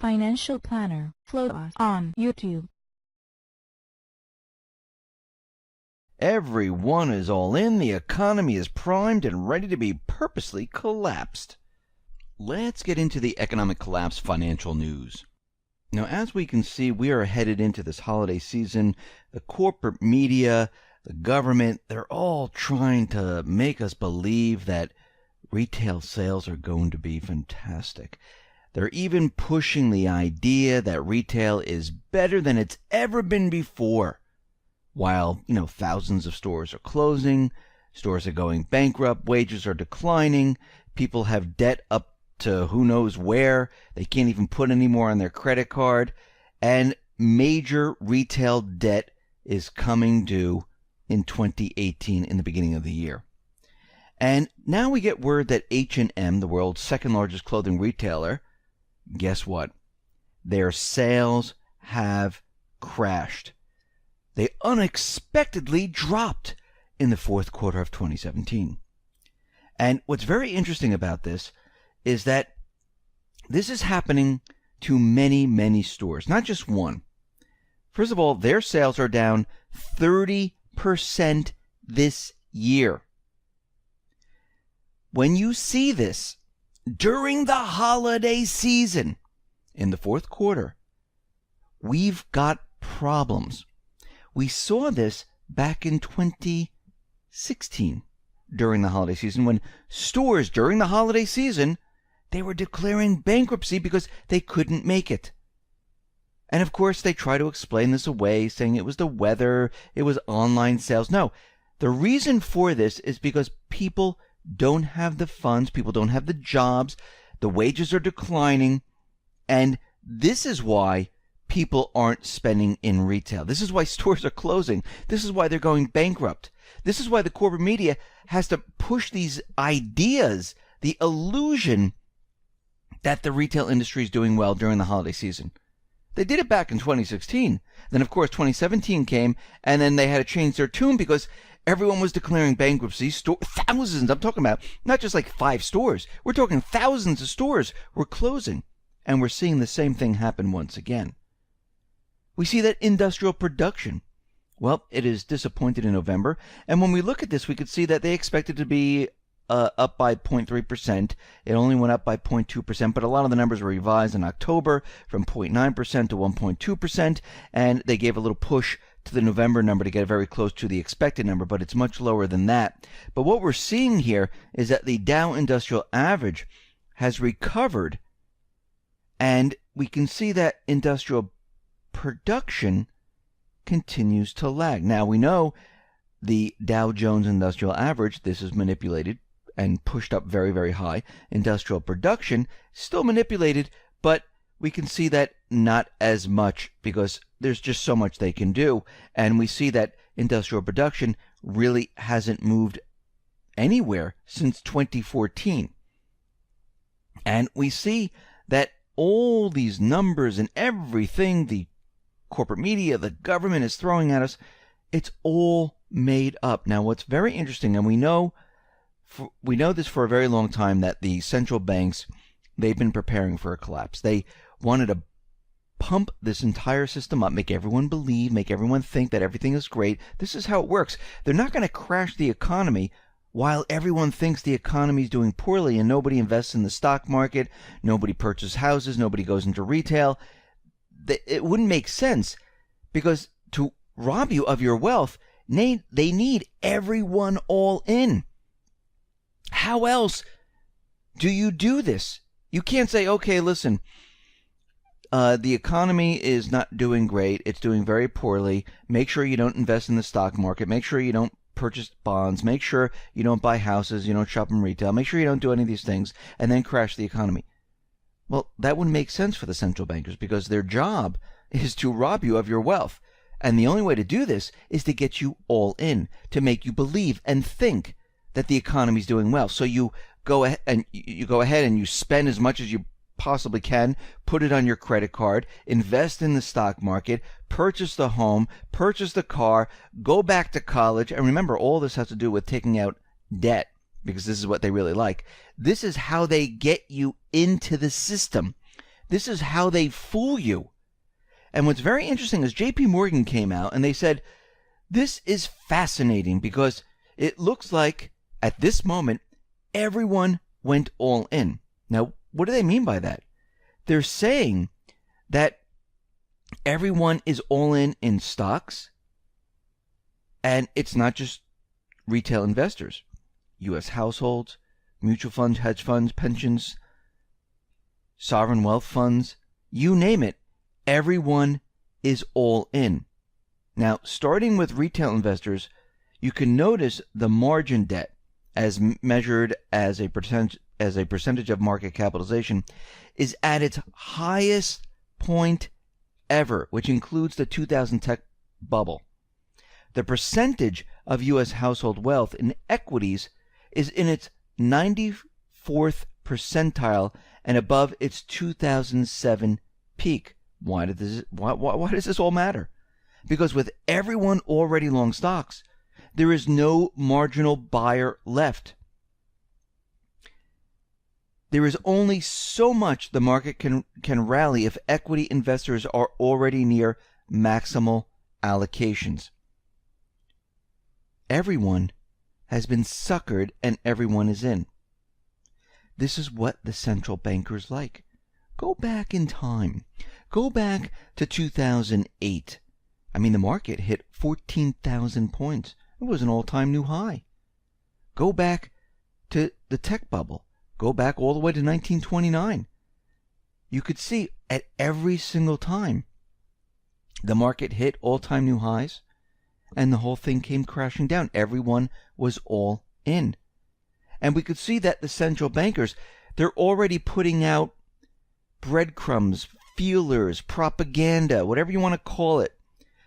Financial Planner. Follow us on YouTube. Everyone is all in. The economy is primed and ready to be purposely collapsed. Let's get into the economic collapse financial news. Now, as we can see, we are headed into this holiday season. The corporate media, the government, they're all trying to make us believe that retail sales are going to be fantastic. They're even pushing the idea that retail is better than it's ever been before. While, thousands of stores are closing, stores are going bankrupt, wages are declining, people have debt up to who knows where, they can't even put any more on their credit card, and major retail debt is coming due in 2018 in the beginning of the year. And now we get word that H&M, the world's second largest clothing retailer, guess what? Their sales have crashed. They unexpectedly dropped in the fourth quarter of 2017. And what's very interesting about this is that this is happening to many, many stores, not just one. First of all, their sales are down 30% this year. When you see this during the holiday season in the fourth quarter, we've got problems. We saw this back in 2016 during the holiday season when stores during the holiday season, they were declaring bankruptcy because they couldn't make it. And of course, they try to explain this away, saying it was the weather, it was online sales. No, the reason for this is because people don't have the funds, people don't have the jobs, the wages are declining, and this is why people aren't spending in retail. This is why stores are closing. This is why they're going bankrupt. This is why the corporate media has to push these ideas, the illusion that the retail industry is doing well during the holiday season. They did it back in 2016. Then, of course, 2017 came, and then they had to change their tune because everyone was declaring bankruptcy. Thousands, I'm talking about, not just like 5 stores. We're talking thousands of stores were closing. And we're seeing the same thing happen once again. We see that industrial production, well, it is disappointed in November. And when we look at this, we could see that they expected to be up by 0.3%. It only went up by 0.2%, but a lot of the numbers were revised in October from 0.9% to 1.2%, and they gave a little push to the November number to get very close to the expected number, but it's much lower than that. But what we're seeing here is that the Dow Industrial Average has recovered, and we can see that industrial production continues to lag. Now, we know the Dow Jones Industrial Average, this is manipulated and pushed up very, very high. Industrial production, still manipulated, but we can see that not as much because there's just so much they can do. And we see that industrial production really hasn't moved anywhere since 2014. And we see that all these numbers and everything the corporate media, the government is throwing at us, it's all made up. Now, what's very interesting, and we know this for a very long time, that the central banks, they've been preparing for a collapse. They wanted to pump this entire system up, make everyone believe, make everyone think that everything is great. This is how it works. They're not going to crash the economy while everyone thinks the economy is doing poorly and nobody invests in the stock market, nobody purchases houses, nobody goes into retail. It wouldn't make sense, because to rob you of your wealth, they need everyone all in. How else do you do this? You can't say, okay, listen, the economy is not doing great. It's doing very poorly. Make sure you don't invest in the stock market. Make sure you don't purchase bonds. Make sure you don't buy houses. You don't shop in retail. Make sure you don't do any of these things and then crash the economy. Well, that wouldn't make sense for the central bankers because their job is to rob you of your wealth. And the only way to do this is to get you all in, to make you believe and think that the economy is doing well. So you go ahead and you spend as much as you possibly can, put it on your credit card, invest in the stock market, purchase the home, purchase the car, go back to college. And remember, all this has to do with taking out debt, because this is what they really like. This is how they get you into the system. This is how they fool you. And what's very interesting is JP Morgan came out and they said, this is fascinating because it looks like at this moment, everyone went all in. Now, what do they mean by that? They're saying that everyone is all in stocks, and it's not just retail investors. U.S. households, mutual funds, hedge funds, pensions, sovereign wealth funds, you name it, everyone is all in. Now, starting with retail investors, you can notice the margin debt as measured as a percentage of market capitalization is at its highest point ever, which includes the 2000 tech bubble. The percentage of U.S. household wealth in equities is in its 94th percentile and above its 2007 peak. Why does this all matter? Because with everyone already long stocks, there is no marginal buyer left. There is only so much the market can rally if equity investors are already near maximal allocations. Everyone has been suckered and everyone is in. This is what the central bankers like. Go back in time. Go back to 2008. I mean, the market hit 14,000 points. It was an all-time new high. Go back to the tech bubble. Go back all the way to 1929. You could see at every single time the market hit all-time new highs and the whole thing came crashing down. Everyone was all in. And we could see that the central bankers, they're already putting out breadcrumbs, feelers, propaganda, whatever you want to call it,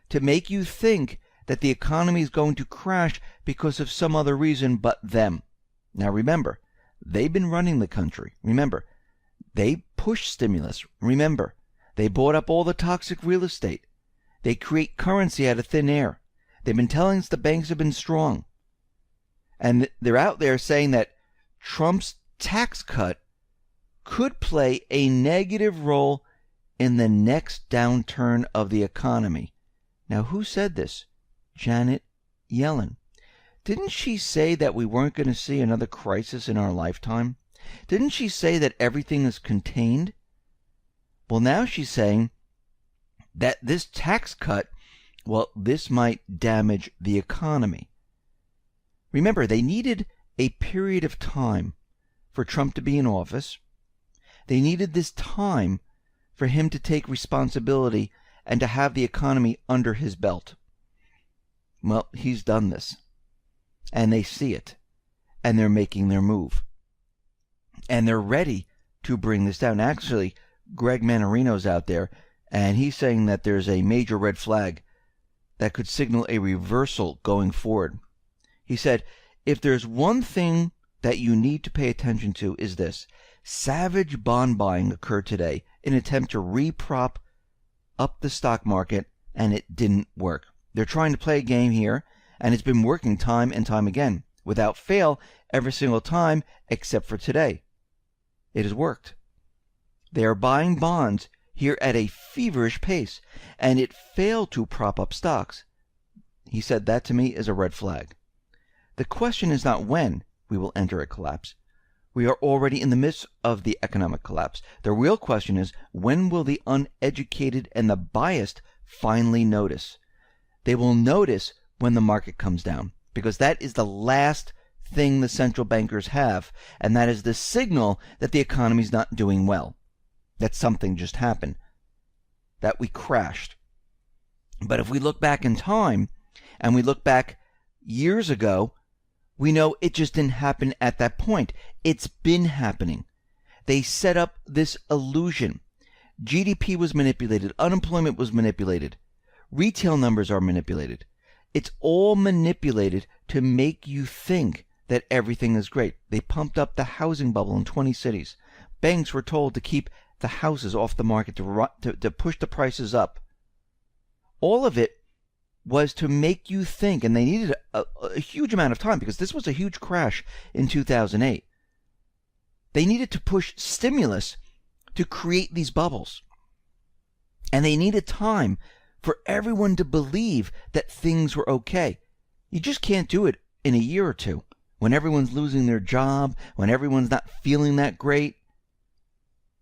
to make you think that the economy is going to crash because of some other reason but them. Now remember, they've been running the country. Remember, they push stimulus. Remember, they bought up all the toxic real estate. They create currency out of thin air. They've been telling us the banks have been strong. And they're out there saying that Trump's tax cut could play a negative role in the next downturn of the economy. Now, who said this? Janet Yellen. Didn't she say that we weren't going to see another crisis in our lifetime? Didn't she say that everything is contained? Well, now she's saying that this tax cut, well, this might damage the economy. Remember, they needed a period of time for Trump to be in office. They needed this time for him to take responsibility and to have the economy under his belt. Well, he's done this. And they see it. And they're making their move. And they're ready to bring this down. Actually, Greg Mannarino's out there, and he's saying that there's a major red flag that could signal a reversal going forward. He said, if there's one thing that you need to pay attention to is this. Savage bond buying occurred today in an attempt to reprop up the stock market, and it didn't work. They're trying to play a game here, and it's been working time and time again, without fail, every single time except for today. It has worked. They are buying bonds here at a feverish pace, and it failed to prop up stocks. He said that to me is a red flag. The question is not when we will enter a collapse. We are already in the midst of the economic collapse. The real question is, when will the uneducated and the biased finally notice? They will notice when the market comes down, because that is the last thing the central bankers have, and that is the signal that the economy is not doing well, that something just happened, that we crashed. But if we look back in time, and we look back years ago, we know it just didn't happen at that point. It's been happening. They set up this illusion. GDP was manipulated. Unemployment was manipulated. Retail numbers are manipulated. It's all manipulated to make you think that everything is great. They pumped up the housing bubble in 20 cities. Banks were told to keep the houses off the market, to push the prices up. All of it was to make you think, and they needed a huge amount of time because this was a huge crash in 2008. They needed to push stimulus to create these bubbles. And they needed time for everyone to believe that things were okay. You just can't do it in a year or two when everyone's losing their job, when everyone's not feeling that great,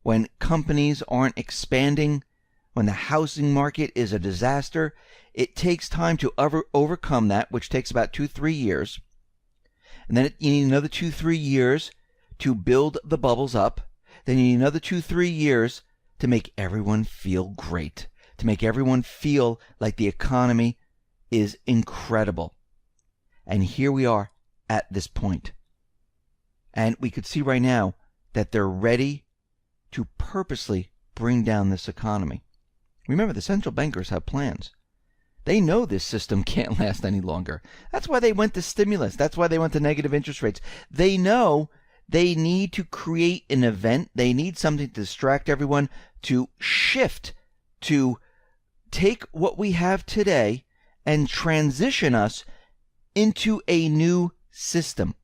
when companies aren't expanding, when the housing market is a disaster. It takes time to overcome that, which takes about 2-3 years. And then you need another 2-3 years to build the bubbles up. Then you need another 2-3 years to make everyone feel great, to make everyone feel like the economy is incredible. And here we are at this point. And we could see right now that they're ready to purposely bring down this economy. Remember, the central bankers have plans. They know this system can't last any longer. That's why they went to stimulus. That's why they went to negative interest rates. They know they need to create an event. They need something to distract everyone, to shift, to take what we have today and transition us into a new system.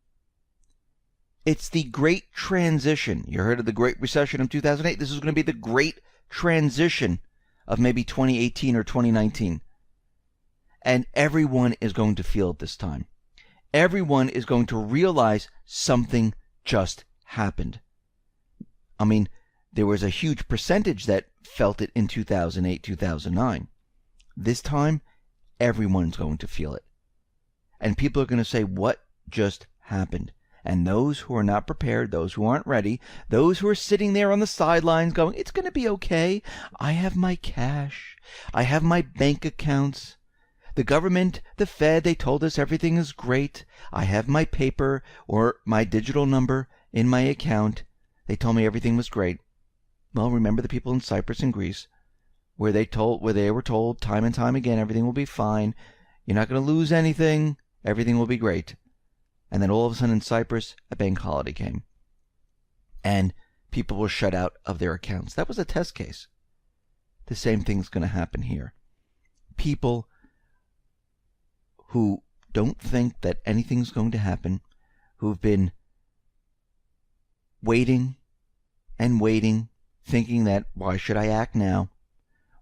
It's the Great Transition. You heard of the Great Recession of 2008? This is going to be the Great Transition of maybe 2018 or 2019. And everyone is going to feel it this time. Everyone is going to realize something just happened. I mean, there was a huge percentage that felt it in 2008, 2009. This time, everyone's going to feel it. And people are going to say, what just happened? And those who are not prepared, those who aren't ready, those who are sitting there on the sidelines going, it's going to be okay. I have my cash. I have my bank accounts. The government, the Fed, they told us everything is great. I have my paper or my digital number in my account. They told me everything was great. Well, remember the people in Cyprus and Greece where they were told time and time again, everything will be fine. You're not going to lose anything. Everything will be great. And then all of a sudden in Cyprus, a bank holiday came. And people were shut out of their accounts. That was a test case. The same thing's going to happen here. People who don't think that anything's going to happen, who've been waiting and waiting, thinking that, why should I act now?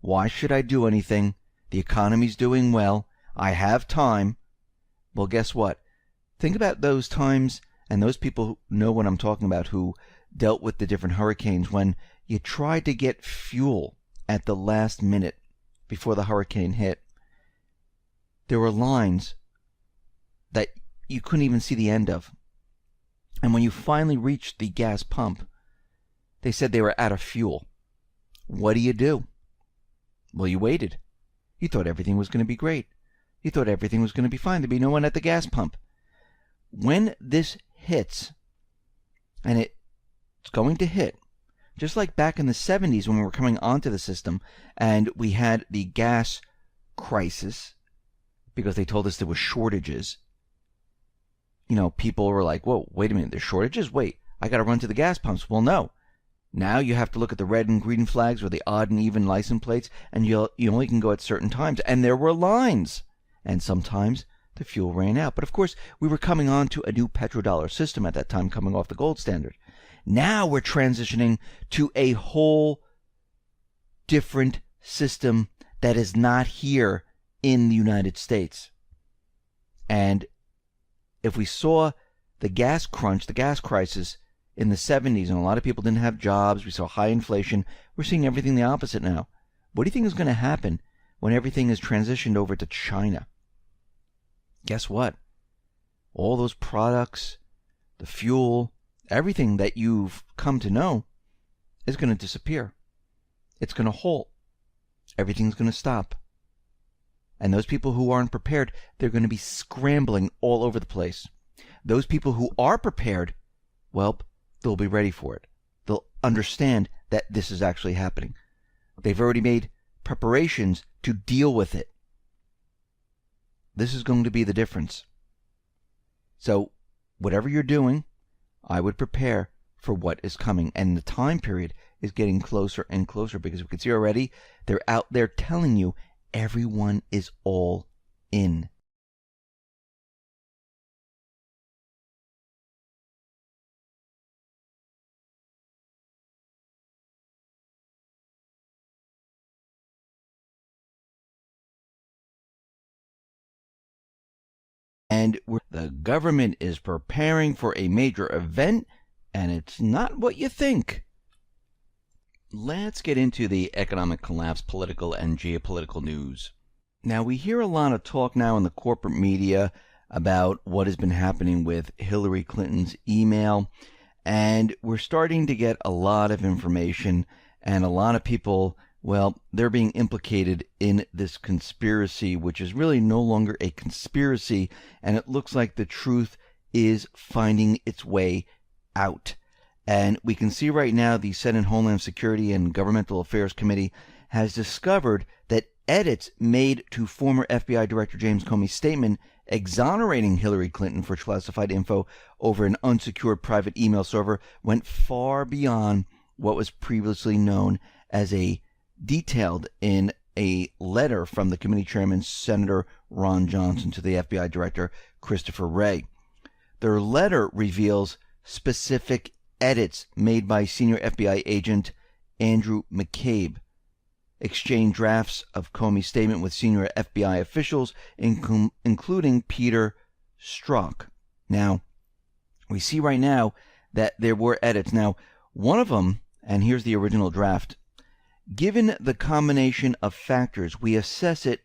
Why should I do anything? The economy's doing well. I have time. Well, guess what? Think about those times, and those people who know what I'm talking about, who dealt with the different hurricanes, when you tried to get fuel at the last minute before the hurricane hit. There were lines that you couldn't even see the end of. And when you finally reached the gas pump, they said they were out of fuel. What do? Well, you waited. You thought everything was going to be great. You thought everything was going to be fine. There'd be no one at the gas pump. When this hits, and it's going to hit, just like back in the 70s when we were coming onto the system and we had the gas crisis because they told us there were shortages. You know, people were like, whoa, wait a minute, there's shortages? Wait, I got to run to the gas pumps. Well, no. Now you have to look at the red and green flags or the odd and even license plates, and you only can go at certain times. And there were lines. And sometimes the fuel ran out. But of course, we were coming on to a new petrodollar system at that time, coming off the gold standard. Now we're transitioning to a whole different system that is not here in the United States. And if we saw the gas crunch, the gas crisis in the 70s, and a lot of people didn't have jobs, we saw high inflation, we're seeing everything the opposite now. What do you think is going to happen when everything is transitioned over to China? Guess what? All those products, the fuel, everything that you've come to know is going to disappear. It's going to halt. Everything's going to stop. And those people who aren't prepared, they're going to be scrambling all over the place. Those people who are prepared, well, they'll be ready for it. They'll understand that this is actually happening. They've already made preparations to deal with it. This is going to be the difference. So, whatever you're doing, I would prepare for what is coming. And the time period is getting closer and closer because we can see already they're out there telling you everyone is all in. And the government is preparing for a major event, and it's not what you think. Let's get into the economic collapse, political and geopolitical news. Now, we hear a lot of talk now in the corporate media about what has been happening with Hillary Clinton's email, and we're starting to get a lot of information, and a lot of people, well, they're being implicated in this conspiracy, which is really no longer a conspiracy, and it looks like the truth is finding its way out. And we can see right now the Senate Homeland Security and Governmental Affairs Committee has discovered that edits made to former FBI Director James Comey's statement exonerating Hillary Clinton for classified info over an unsecured private email server went far beyond what was previously known as a detailed in a letter from the committee chairman, Senator Ron Johnson, to the FBI Director Christopher Wray. Their letter reveals specific edits made by senior FBI agent Andrew McCabe, exchanged drafts of Comey's statement with senior FBI officials, including Peter Strzok. Now, we see right now that there were edits. Now, one of them, and here's the original draft, given the combination of factors, we assess it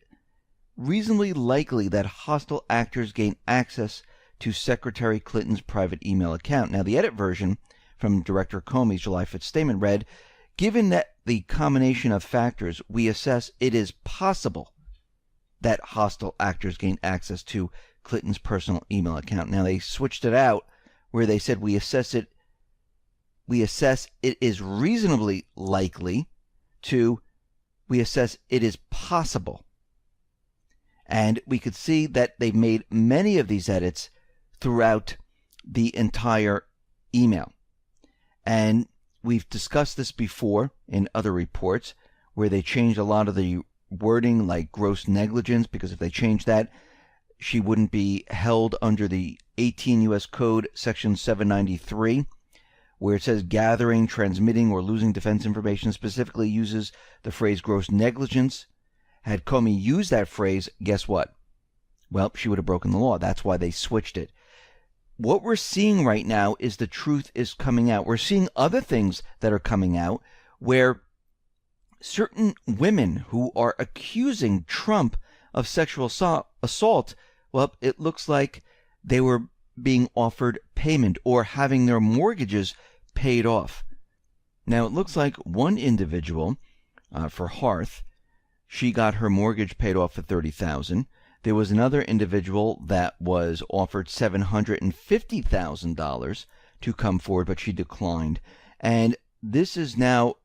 reasonably likely that hostile actors gain access to Secretary Clinton's private email account. Now, the edit version from Director Comey's July 5th statement read, given that the combination of factors, we assess it is possible that hostile actors gain access to Clinton's personal email account. Now, they switched it out where they said we assess it is reasonably likely to we assess it is possible. And we could see that they've made many of these edits throughout the entire email. And we've discussed this before in other reports where they changed a lot of the wording, like gross negligence, because if they changed that, she wouldn't be held under the 18 U.S. Code Section 793, where it says gathering, transmitting, or losing defense information, specifically uses the phrase gross negligence. Had Comey used that phrase, guess what? Well, she would have broken the law. That's why they switched it. What we're seeing right now is the truth is coming out. We're seeing other things that are coming out where certain women who are accusing Trump of sexual assault, well, it looks like they were being offered payment or having their mortgages paid off. Now, it looks like one individual, for Hearth, she got her mortgage paid off for $30,000. There was another individual that was offered $750,000 to come forward, but she declined. And this is now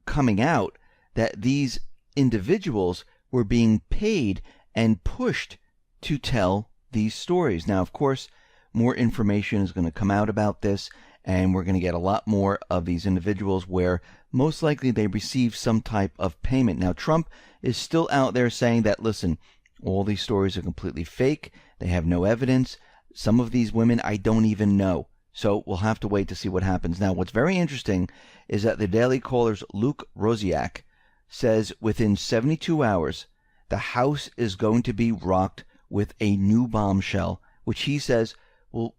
coming out that these individuals were being paid and pushed to tell these stories. Now, of course, more information is going to come out about this, and we're going to get a lot more of these individuals where most likely they receive some type of payment. Now, Trump is still out there saying that, listen, all these stories are completely fake. They have no evidence. Some of these women I don't even know. So we'll have to wait to see what happens. Now, what's very interesting is that the Daily Caller's Luke Rosiak says within 72 hours, the House is going to be rocked with a new bombshell, which he says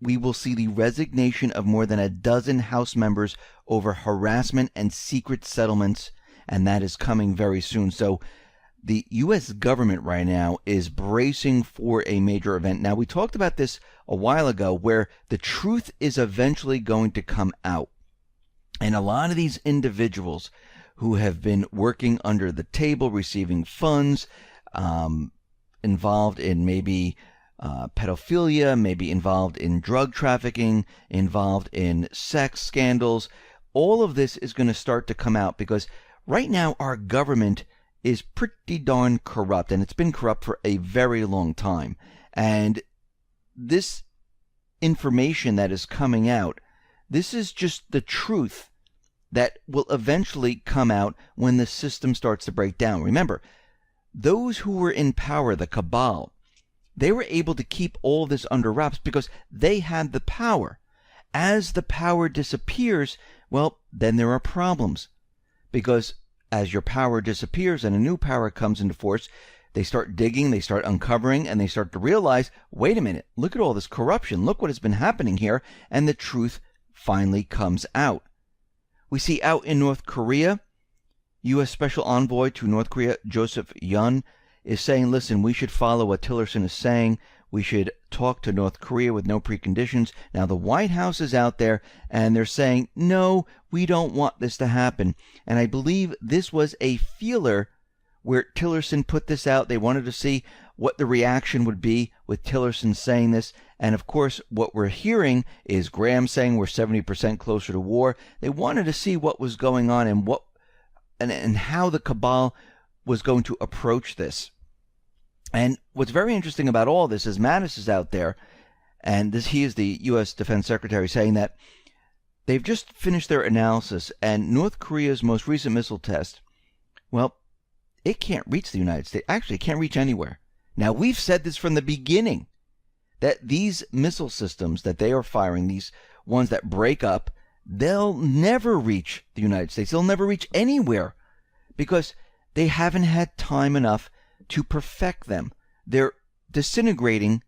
we will see the resignation of more than a dozen House members over harassment and secret settlements, and that is coming very soon. So the U.S. government right now is bracing for a major event. Now, we talked about this a while ago where the truth is eventually going to come out. And a lot of these individuals who have been working under the table, receiving funds, involved in maybe pedophilia, maybe involved in drug trafficking, involved in sex scandals, all of this is going to start to come out because right now our government is pretty darn corrupt, and it's been corrupt for a very long time. And this information that is coming out, this is just the truth that will eventually come out when the system starts to break down. Remember, those who were in power, the cabal, they were able to keep all this under wraps because they had the power. As the power disappears, well, then there are problems. Because as your power disappears and a new power comes into force, They start digging, they start uncovering, and they start to realize, wait a minute, look at all this corruption, look what has been happening here, and the truth finally comes out. We see out in North Korea, U.S. Special Envoy to North Korea, Joseph Yun, is saying, listen, we should follow what Tillerson is saying. We should talk to North Korea with no preconditions. Now, the White House is out there, and they're saying, no, we don't want this to happen. And I believe this was a feeler where Tillerson put this out. They wanted to see what the reaction would be with Tillerson saying this. And of course, what we're hearing is Graham saying we're 70% closer to war. They wanted to see what was going on and how the cabal was going to approach this. And what's very interesting about all this is Mattis is out there, and he is the U.S. Defense Secretary, saying that they've just finished their analysis, and North Korea's most recent missile test, well, it can't reach the United States. Actually, it can't reach anywhere. Now, we've said this from the beginning, that these missile systems that they are firing, these ones that break up, they'll never reach the United States. They'll never reach anywhere because they haven't had time enough to perfect them. They're disintegrating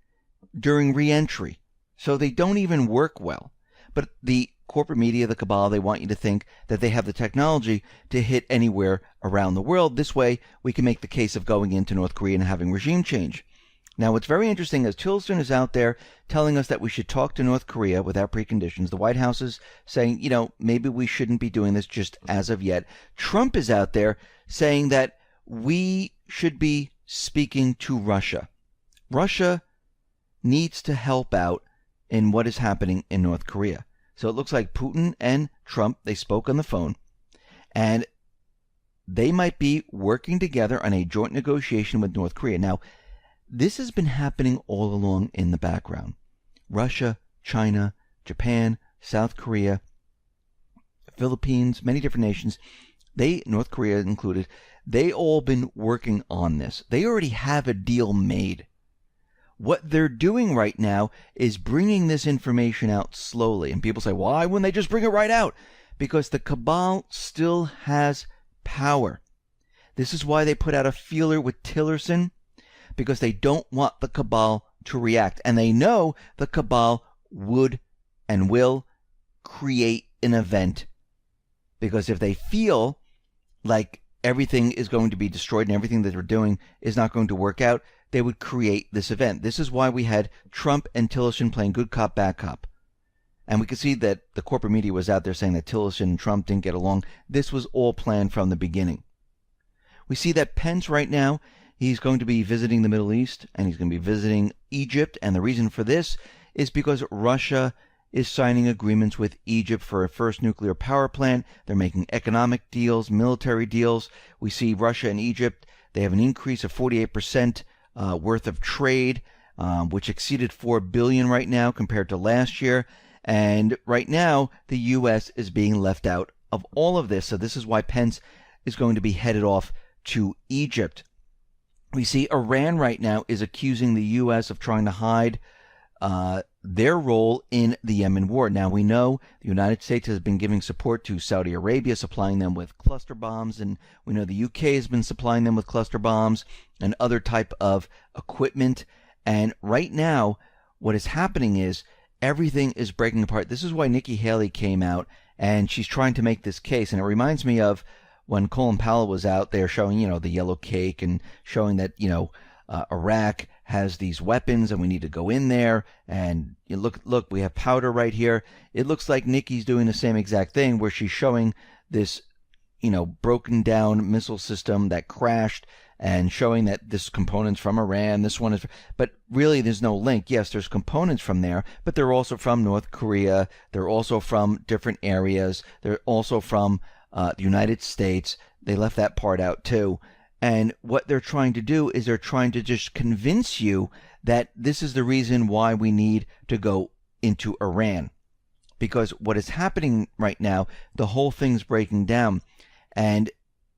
during re-entry, so they don't even work well. But the corporate media, the cabal, they want you to think that they have the technology to hit anywhere around the world. This way, we can make the case of going into North Korea and having regime change. Now, what's very interesting is Tillerson is out there telling us that we should talk to North Korea without preconditions. The White House is saying, maybe we shouldn't be doing this just as of yet. Trump is out there saying that we should be speaking to Russia. Russia needs to help out in what is happening in North Korea. So it looks like Putin and Trump, they spoke on the phone, and they might be working together on a joint negotiation with North Korea. Now, this has been happening all along in the background. Russia, China, Japan, South Korea, Philippines, many different nations, North Korea included, they all been working on this. They already have a deal made. What they're doing right now is bringing this information out slowly. And people say, why wouldn't they just bring it right out? Because the cabal still has power. This is why they put out a feeler with Tillerson, because they don't want the cabal to react. And they know the cabal would and will create an event. Because if they feel like everything is going to be destroyed and everything that they're doing is not going to work out, they would create this event. This is why we had Trump and Tillerson playing good cop, bad cop. And we could see that the corporate media was out there saying that Tillerson and Trump didn't get along. This was all planned from the beginning. We see that Pence right now, he's going to be visiting the Middle East, and he's going to be visiting Egypt. And the reason for this is because Russia is signing agreements with Egypt for a first nuclear power plant. They're making economic deals, military deals. We see Russia and Egypt, they have an increase of 48% worth of trade, which exceeded $4 billion right now compared to last year. And right now, the U.S. is being left out of all of this. So this is why Pence is going to be headed off to Egypt. We see Iran right now is accusing the U.S. of trying to hide their role in the Yemen war. Now, we know the United States has been giving support to Saudi Arabia, supplying them with cluster bombs, and we know the UK has been supplying them with cluster bombs and other type of equipment. And right now, what is happening is everything is breaking apart. This is why Nikki Haley came out, and she's trying to make this case. And it reminds me of when Colin Powell was out there showing, the yellow cake and showing that, Iraq has these weapons and we need to go in there, and look, we have powder right here. It looks like Nikki's doing the same exact thing where she's showing this, broken down missile system that crashed and showing that this component's from Iran, this one is, but really there's no link. Yes, there's components from there, but they're also from North Korea. They're also from different areas. They're also from the United States. They left that part out too. And what they're trying to do is they're trying to just convince you that this is the reason why we need to go into Iran. Because what is happening right now, the whole thing's breaking down. And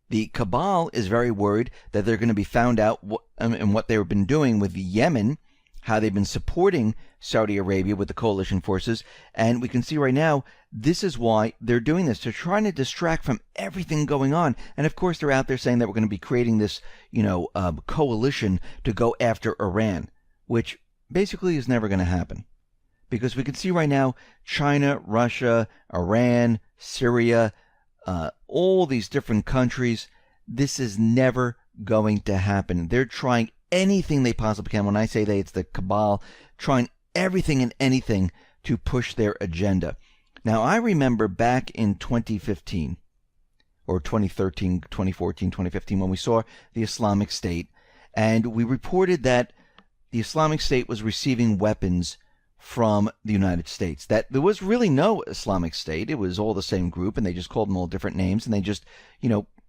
the cabal is very worried that they're going to be found out and what they've been doing with Yemen how they've been supporting Saudi Arabia with the coalition forces. And we can see right now, this is why they're doing this. They're trying to distract from everything going on. And of course, they're out there saying that we're going to be creating this, coalition to go after Iran, which basically is never going to happen. Because we can see right now, China, Russia, Iran, Syria, all these different countries, this is never going to happen. They're trying anything they possibly can. When I say they, it's the cabal, trying everything and anything to push their agenda. Now, I remember back in 2015, or 2013, 2014, 2015, when we saw the Islamic State, and we reported that the Islamic State was receiving weapons from the United States, that there was really no Islamic State. It was all the same group, and they just called them all different names, and they just,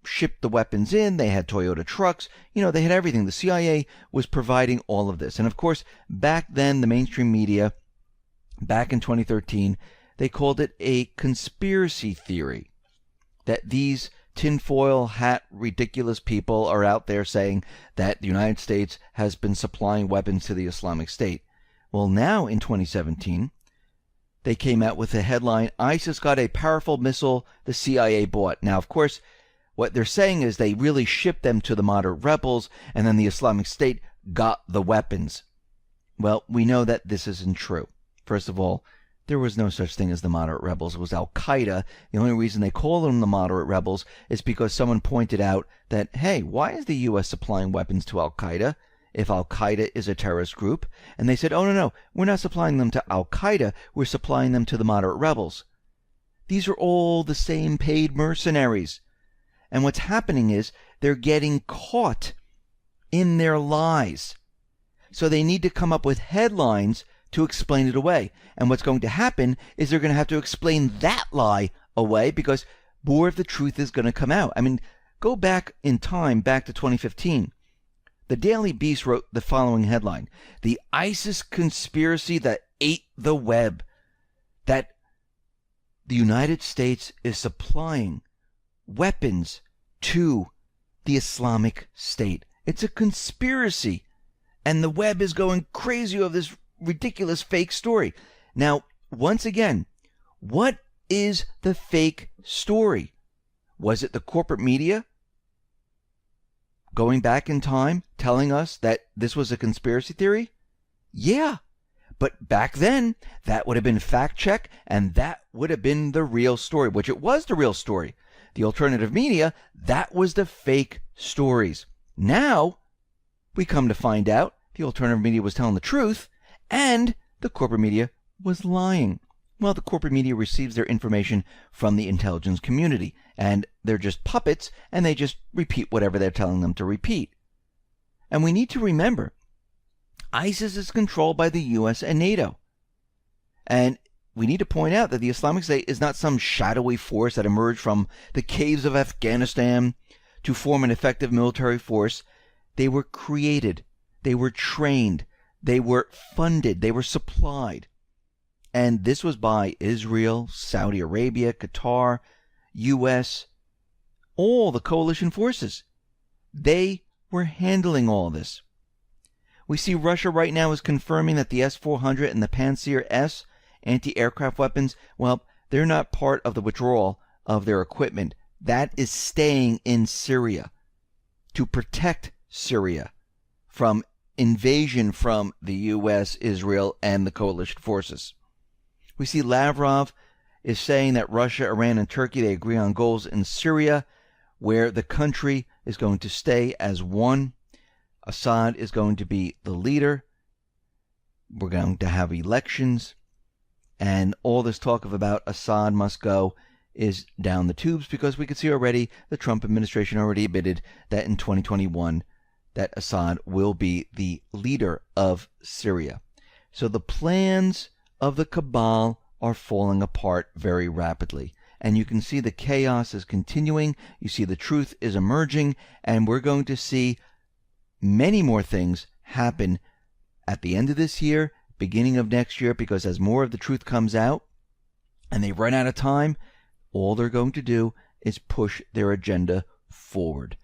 shipped the weapons in. They had Toyota trucks. They had everything. The CIA was providing all of this. And of course, back then, the mainstream media, back in 2013, they called it a conspiracy theory, that these tinfoil hat ridiculous people are out there saying that the United States has been supplying weapons to the Islamic State. Well, now in 2017, they came out with a headline, ISIS got a powerful missile the CIA bought. Now, of course, what they're saying is they really shipped them to the moderate rebels, and then the Islamic State got the weapons. Well, we know that this isn't true. First of all, there was no such thing as the moderate rebels. It was Al-Qaeda. The only reason they call them the moderate rebels is because someone pointed out that, hey, why is the U.S. supplying weapons to Al-Qaeda if Al-Qaeda is a terrorist group? And they said, oh, no, we're not supplying them to Al-Qaeda. We're supplying them to the moderate rebels. These are all the same paid mercenaries. And what's happening is they're getting caught in their lies. So they need to come up with headlines to explain it away. And what's going to happen is they're going to have to explain that lie away, because more of the truth is going to come out. I mean, go back in time, back to 2015. The Daily Beast wrote the following headline: the ISIS conspiracy that ate the web. That the United States is supplying weapons to the Islamic State. It's a conspiracy. And the web is going crazy over this ridiculous fake story. Now, once again, what is the fake story? Was it the corporate media going back in time telling us that this was a conspiracy theory? Yeah. But back then, that would have been fact check, and that would have been the real story, which it was the real story. The alternative media, that was the fake stories. Now, we come to find out the alternative media was telling the truth, and the corporate media was lying. Well, the corporate media receives their information from the intelligence community, and they're just puppets, and they just repeat whatever they're telling them to repeat. And we need to remember, ISIS is controlled by the U.S. and NATO. And we need to point out that the Islamic State is not some shadowy force that emerged from the caves of Afghanistan to form an effective military force. They were created, they were trained, they were funded, they were supplied. And this was by Israel, Saudi Arabia, Qatar, U.S., all the coalition forces. They were handling all this. We see Russia right now is confirming that the S-400 and the Pantsir S anti-aircraft weapons, well, they're not part of the withdrawal of their equipment. That is staying in Syria to protect Syria from invasion from the U.S., Israel, and the coalition forces. We see Lavrov is saying that Russia, Iran, and Turkey, they agree on goals in Syria, where the country is going to stay as one. Assad is going to be the leader. We're going to have elections. And all this talk about Assad must go is down the tubes, because we can see already the Trump administration already admitted that in 2021 that Assad will be the leader of Syria. So the plans of the cabal are falling apart very rapidly. And you can see the chaos is continuing. You see the truth is emerging. And we're going to see many more things happen at the end of this year, beginning of next year, because as more of the truth comes out and they run out of time, all they're going to do is push their agenda forward.